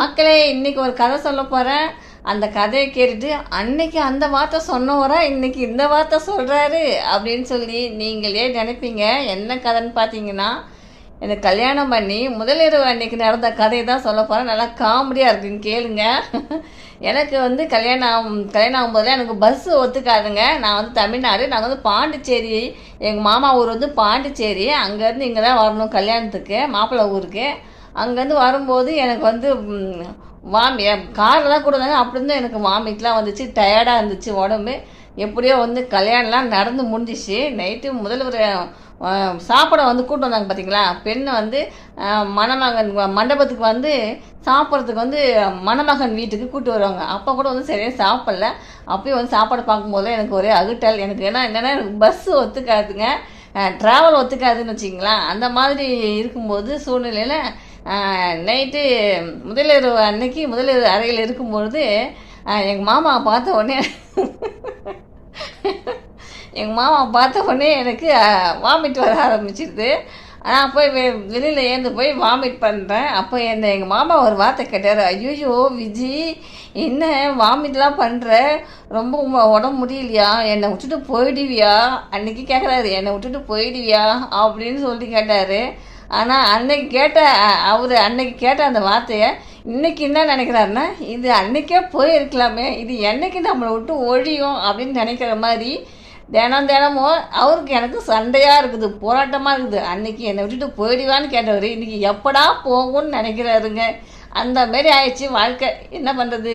மக்களே, இன்னைக்கு ஒரு கதை சொல்ல போகிறேன். அந்த கதையை கேட்டுட்டு அன்னைக்கு அந்த வார்த்தை சொன்னவரா இன்னைக்கு இந்த வார்த்தை சொல்கிறாரு அப்படின்னு சொல்லி நீங்களே நினைப்பீங்க. என்ன கதைன்னு பார்த்தீங்கன்னா, எனக்கு கல்யாணம் பண்ணி முதலிரவு அன்னைக்கு நடந்த கதையை தான் சொல்ல போகிறேன். நல்லா காமெடியாக இருக்குன்னு கேளுங்க. எனக்கு வந்து கல்யாணம் ஆகும்போதெல்லாம் எனக்கு பஸ்ஸு ஒத்துக்காதுங்க. நான் வந்து தமிழ்நாடு, நாங்கள் வந்து பாண்டிச்சேரி, எங்கள் மாமா ஊர் வந்து பாண்டிச்சேரி. அங்கேருந்து இங்கே தான் வரணும் கல்யாணத்துக்கு, மாப்பிள்ளை ஊருக்கு. அங்கேருந்து வரும்போது எனக்கு வந்து காரில் தான் கூட இருந்தாங்க. அப்படி இருந்தால் எனக்கு வாமிட்லாம் வந்துச்சு, டயர்டாக இருந்துச்சு உடம்பு. எப்படியோ வந்து கல்யாணம்லாம் நடந்து முடிஞ்சிச்சு. நைட்டு முதல்ல ஒரு சாப்பிட வந்து கூட்டு வந்தாங்க பார்த்தீங்களா. பெண்ணை வந்து மணமகன் மண்டபத்துக்கு வந்து சாப்பிட்றதுக்கு வந்து மணமகன் வீட்டுக்கு கூப்பிட்டு வருவாங்க. அப்போ கூட வந்து சரியாக சாப்பிடல. அப்பயும் வந்து சாப்பாடு பார்க்கும்போது எனக்கு ஒரே அகுட்டல். எனக்கு என்னென்னா எனக்கு பஸ்ஸு ஒத்துக்காதுங்க, ட்ராவல் ஒத்துக்காதுன்னு வச்சிங்களா. அந்த மாதிரி இருக்கும்போது சூழ்நிலையில் நைட்டு முதலிரவு அன்னைக்கு முதலிரவு அறையில் இருக்கும்பொழுது எங்கள் மாமாவை பார்த்த உடனே எனக்கு வாமிட் வர ஆரம்பிச்சிடுது. ஆனால் போய் வெளியில் ஏந்து போய் வாமிட் பண்ணுறேன். அப்போ எங்கள் மாமா ஒரு வார்த்தை கேட்டார். ஐயோ விஜி, என்ன வாமிட்லாம் பண்ணுற, ரொம்ப உடம்பு முடியலையா, என்னை விட்டுட்டு போயிடுவியா அன்னைக்கு கேட்குறாரு. என்னை விட்டுட்டு போயிடுவியா அப்படின்னு சொல்லி கேட்டார். ஆனால் அன்னைக்கு கேட்ட அந்த வார்த்தையை இன்னைக்கு என்ன நினைக்கிறாருன்னா, இது அன்னைக்கே போயிருக்கலாமே, இது என்னைக்கு நம்மளை விட்டு ஒழியும் அப்படின்னு நினைக்கிற மாதிரி தினமும் அவருக்கு எனக்கு சண்டையாக இருக்குது, போராட்டமாக இருக்குது. அன்னைக்கு என்னை விட்டுட்டு போயிடுவான்னு கேட்டவர் இன்னைக்கு எப்படா போகும்னு நினைக்கிறாருங்க. அந்த மாரி ஆயிடுச்சு வாழ்க்கை. என்ன பண்ணுறது.